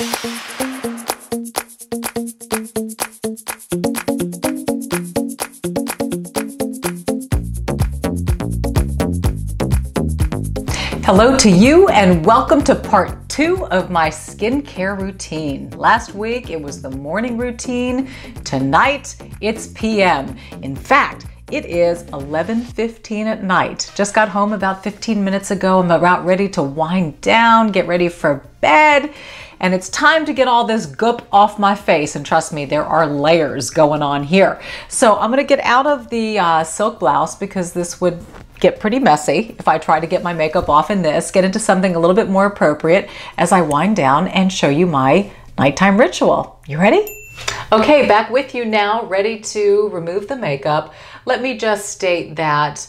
Hello to you and welcome to part 2 of my skincare routine. Last week it was the morning routine. Tonight it's PM. In fact, it is 11:15 at night. Just got home about 15 minutes ago. I'm about ready to wind down, get ready for bed. And it's time to get all this goop off my face. And trust me, there are layers going on here. So I'm gonna get out of the silk blouse because this would get pretty messy if I try to get my makeup off in this, get into something a little bit more appropriate as I wind down and show you my nighttime ritual. You ready? Okay, back with you now, ready to remove the makeup. Let me just state that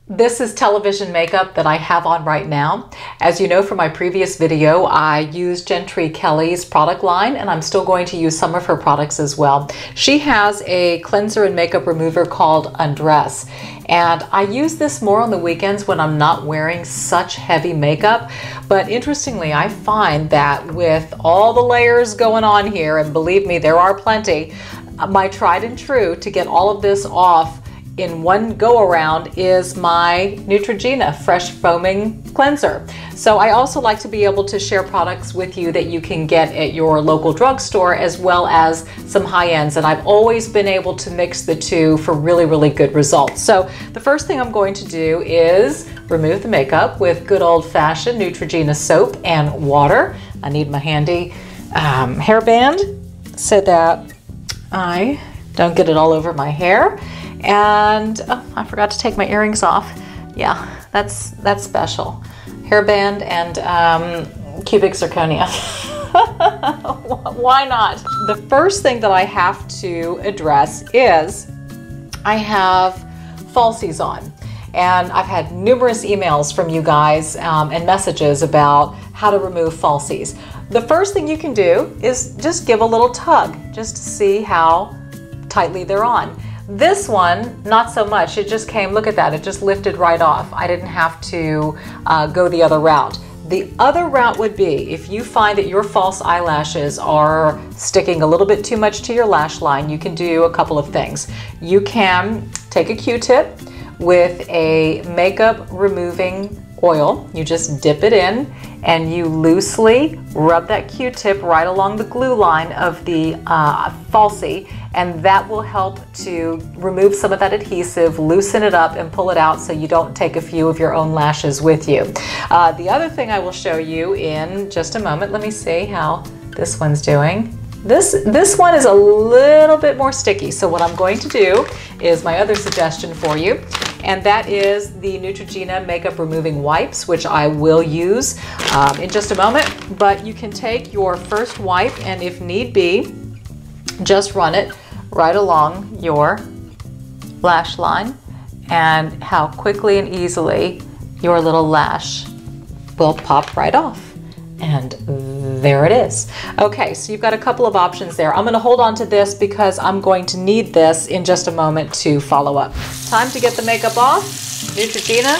this is television makeup that I have on right now. As you know from my previous video, I used Jentry Kelley's product line, and I'm still going to use some of her products as well. She has a cleanser and makeup remover called Undress, and I use this more on the weekends when I'm not wearing such heavy makeup. But interestingly, I find that with all the layers going on here, and believe me, there are plenty, my tried and true to get all of this off in one go around is my Neutrogena Fresh Foaming Cleanser. So I also like to be able to share products with you that you can get at your local drugstore as well as some high ends. And I've always been able to mix the two for really, really good results. So the first thing I'm going to do is remove the makeup with good old fashioned Neutrogena soap and water. I need my handy hairband so that I don't get it all over my hair. And oh, I forgot to take my earrings off. Yeah, that's special. Hairband and cubic zirconia. Why not? The first thing that I have to address is I have falsies on. And I've had numerous emails from you guys and messages about how to remove falsies. The first thing you can do is just give a little tug just to see how tightly they're on. This one, not so much. It just came, look at that, it just lifted right off. I didn't have to go the other route. The other route would be if you find that your false eyelashes are sticking a little bit too much to your lash line, you can do a couple of things. You can take a Q-tip with a makeup removing oil. You just dip it in and you loosely rub that Q-tip right along the glue line of the falsie, and that will help to remove some of that adhesive, loosen it up and pull it out so you don't take a few of your own lashes with you. The other thing I will show you in just a moment, let me see how this one's doing. This one is a little bit more sticky, so what I'm going to do is my other suggestion for you, and that is the Neutrogena Makeup Removing Wipes, which I will use in just a moment. But you can take your first wipe and if need be, just run it right along your lash line, and how quickly and easily your little lash will pop right off. And there it is. Okay, so you've got a couple of options there. I'm gonna hold on to this because I'm going to need this in just a moment to follow up. Time to get the makeup off. Neutrogena,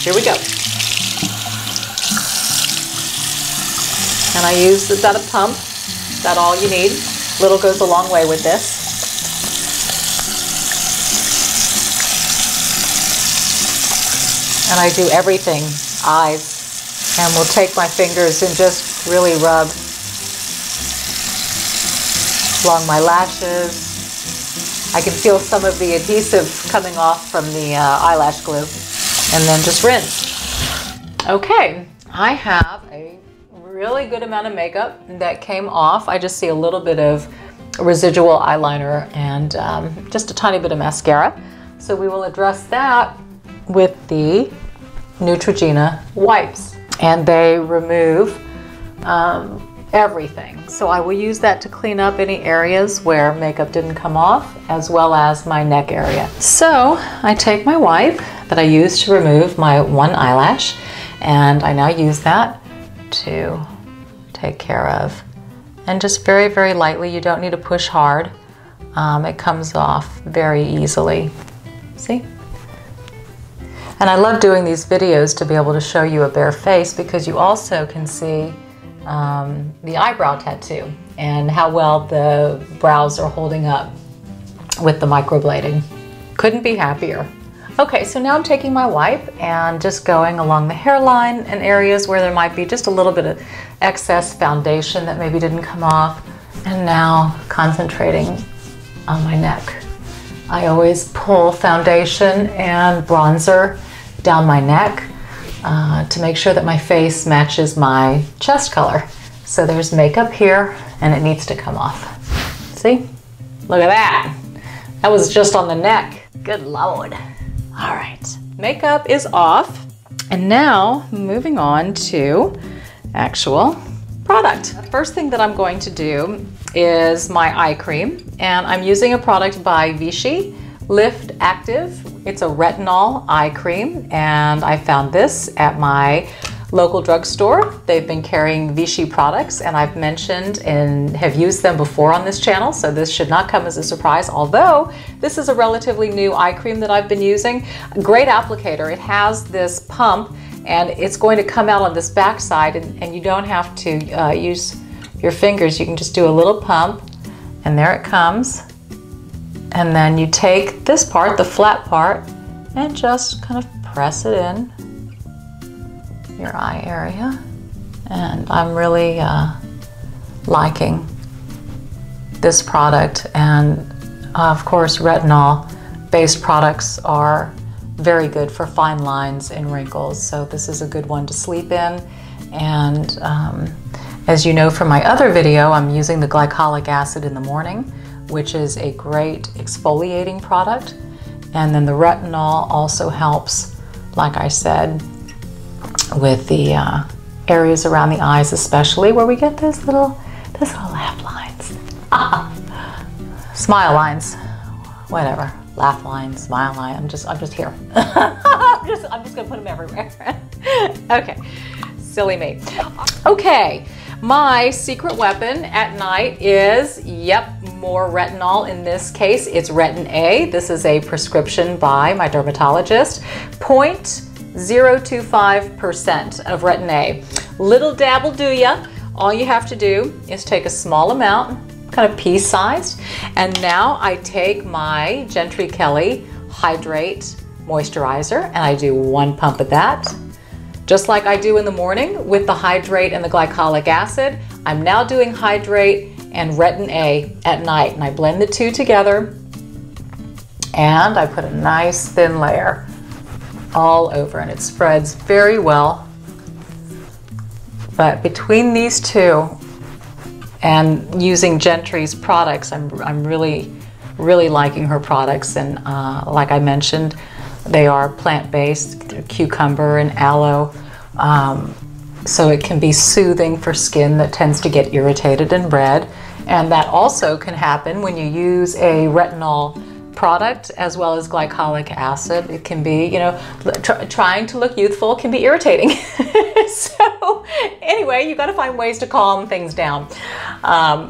here we go. And I use, is that a pump? Is that all you need? Little goes a long way with this. And I do everything, eyes. And we'll take my fingers and just really rub along my lashes. I can feel some of the adhesive coming off from the eyelash glue. And then just rinse. Okay, I have a really good amount of makeup that came off. I just see a little bit of residual eyeliner and just a tiny bit of mascara. So we will address that with the Neutrogena wipes. And they remove everything. So I will use that to clean up any areas where makeup didn't come off, as well as my neck area. So I take my wipe that I used to remove my one eyelash, and I now use that to take care of. And just very, very lightly, you don't need to push hard. It comes off very easily. See? And I love doing these videos to be able to show you a bare face, because you also can see the eyebrow tattoo and how well the brows are holding up with the microblading. Couldn't be happier. Okay, so now I'm taking my wipe and just going along the hairline and areas where there might be just a little bit of excess foundation that maybe didn't come off. And now concentrating on my neck. I always pull foundation and bronzer down my neck to make sure that my face matches my chest color. So there's makeup here and it needs to come off. See? Look at that. That was just on the neck. Good Lord. All right, makeup is off. And now moving on to actual product. The first thing that I'm going to do is my eye cream, and I'm using a product by Vichy, LiftActiv. It's a retinol eye cream, and I found this at my local drugstore. They've been carrying Vichy products, and I've mentioned and have used them before on this channel, so this should not come as a surprise, although this is a relatively new eye cream that I've been using. Great applicator. It has this pump, and it's going to come out on this back side, and you don't have to use your fingers. You can just do a little pump, and there it comes. And then you take this part, the flat part, and just kind of press it in your eye area. And I'm really liking this product. And of course, retinol based products are very good for fine lines and wrinkles. So this is a good one to sleep in. And as you know from my other video, I'm using the glycolic acid in the morning, which is a great exfoliating product. And then the retinol also helps, like I said, with the areas around the eyes, especially where we get those little laugh lines. Smile lines, whatever. Laugh line, smile line. I'm just here. I'm just gonna put them everywhere. Okay, silly me. Okay, my secret weapon at night is, yep, more retinol. In this case, it's Retin-A. This is a prescription by my dermatologist. 0.025% of Retin-A. Little dab will do ya. All you have to do is take a small amount, kind of pea-sized, and now I take my Jentry Kelley Hydrate Moisturizer and I do 1 pump of that. Just like I do in the morning with the Hydrate and the glycolic acid, I'm now doing Hydrate and Retin-A at night, and I blend the two together and I put a nice thin layer all over, and it spreads very well. But between these two and using Jentry's products, I'm really liking her products. And like I mentioned, they are plant-based, cucumber and aloe, so it can be soothing for skin that tends to get irritated and red. And that also can happen when you use a retinol product as well as glycolic acid. It can be, you know, trying to look youthful can be irritating. So anyway, you got to find ways to calm things down.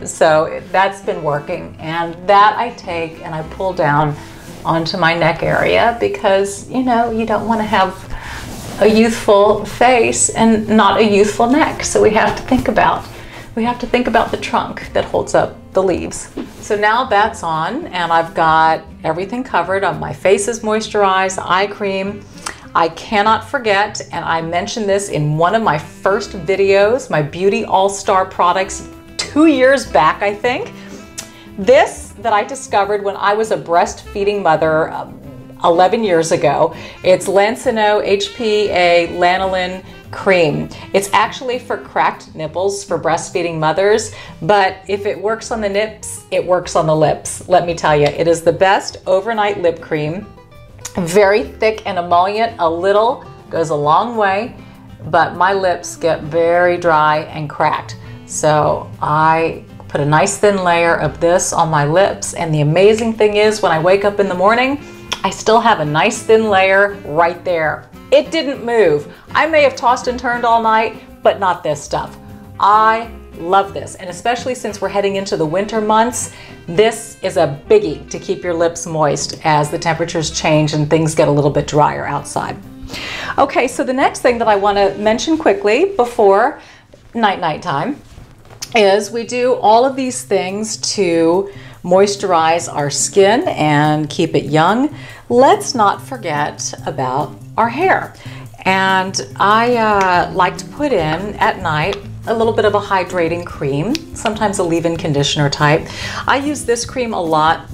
So that's been working, and that I take and I pull down onto my neck area because, you know, you don't want to have a youthful face and not a youthful neck. So we have to think about the trunk that holds up the leaves. So now that's on, and I've got everything covered. My face is moisturized, eye cream. I cannot forget, and I mentioned this in one of my first videos, my Beauty All-Star products 2 years back, I think. This that I discovered when I was a breastfeeding mother 11 years ago. It's Lansinoh HPA lanolin cream. It's actually for cracked nipples for breastfeeding mothers, but if it works on the nips, it works on the lips. Let me tell you, it is the best overnight lip cream. Very thick and emollient, a little goes a long way, but my lips get very dry and cracked. So I put a nice thin layer of this on my lips, and the amazing thing is when I wake up in the morning, I still have a nice thin layer right there. It didn't move. I may have tossed and turned all night, but not this stuff. I love this, and especially since we're heading into the winter months, this is a biggie to keep your lips moist as the temperatures change and things get a little bit drier outside. Okay, so the next thing that I want to mention quickly before night time is we do all of these things to moisturize our skin and keep it young. Let's not forget about our hair. And I like to put in at night a little bit of a hydrating cream, sometimes a leave-in conditioner type. I use this cream a lot,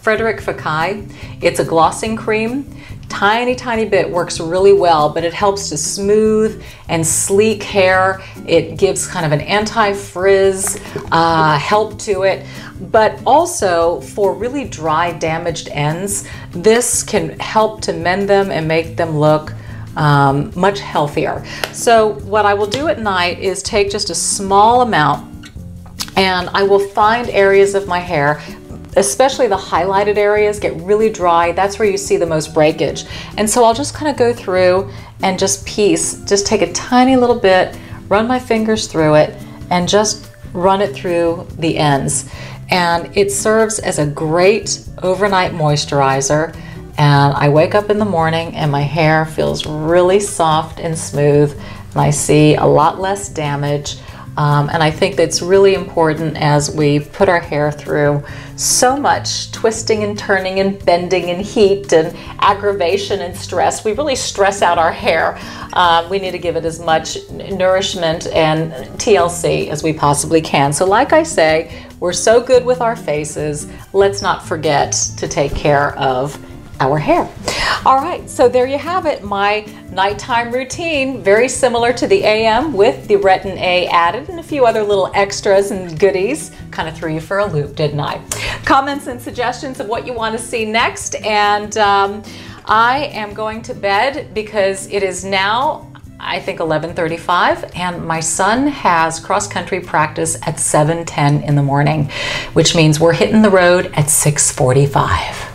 Fekkai. It's a glossing cream. Tiny bit, works really well, but it helps to smooth and sleek hair. It gives kind of an anti-frizz help to it, but also for really dry, damaged ends, this can help to mend them and make them look much healthier. So what I will do at night is take just a small amount, and I will find areas of my hair, especially the highlighted areas, get really dry. That's where you see the most breakage. And so I'll just kind of go through and just take a tiny little bit, run my fingers through it, and just run it through the ends. And it serves as a great overnight moisturizer. And I wake up in the morning and my hair feels really soft and smooth, and I see a lot less damage. And I think that's really important as we put our hair through so much twisting and turning and bending and heat and aggravation and stress. We really stress out our hair. We need to give it as much nourishment and TLC as we possibly can. So like I say, we're so good with our faces. Let's not forget to take care of our hair. All right, so there you have it, my nighttime routine, very similar to the AM with the Retin-A added and a few other little extras and goodies. Kind of threw you for a loop, didn't I? Comments and suggestions of what you want to see next, and I am going to bed because it is now, I think, 11:35, and my son has cross-country practice at 7:10 in the morning, which means we're hitting the road at 6:45.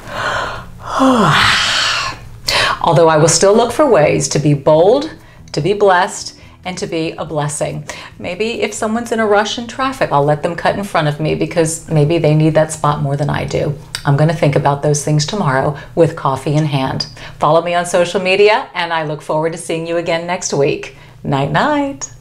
Although I will still look for ways to be bold, to be blessed, and to be a blessing. Maybe if someone's in a rush in traffic, I'll let them cut in front of me because maybe they need that spot more than I do. I'm going to think about those things tomorrow with coffee in hand. Follow me on social media, and I look forward to seeing you again next week. Night, night.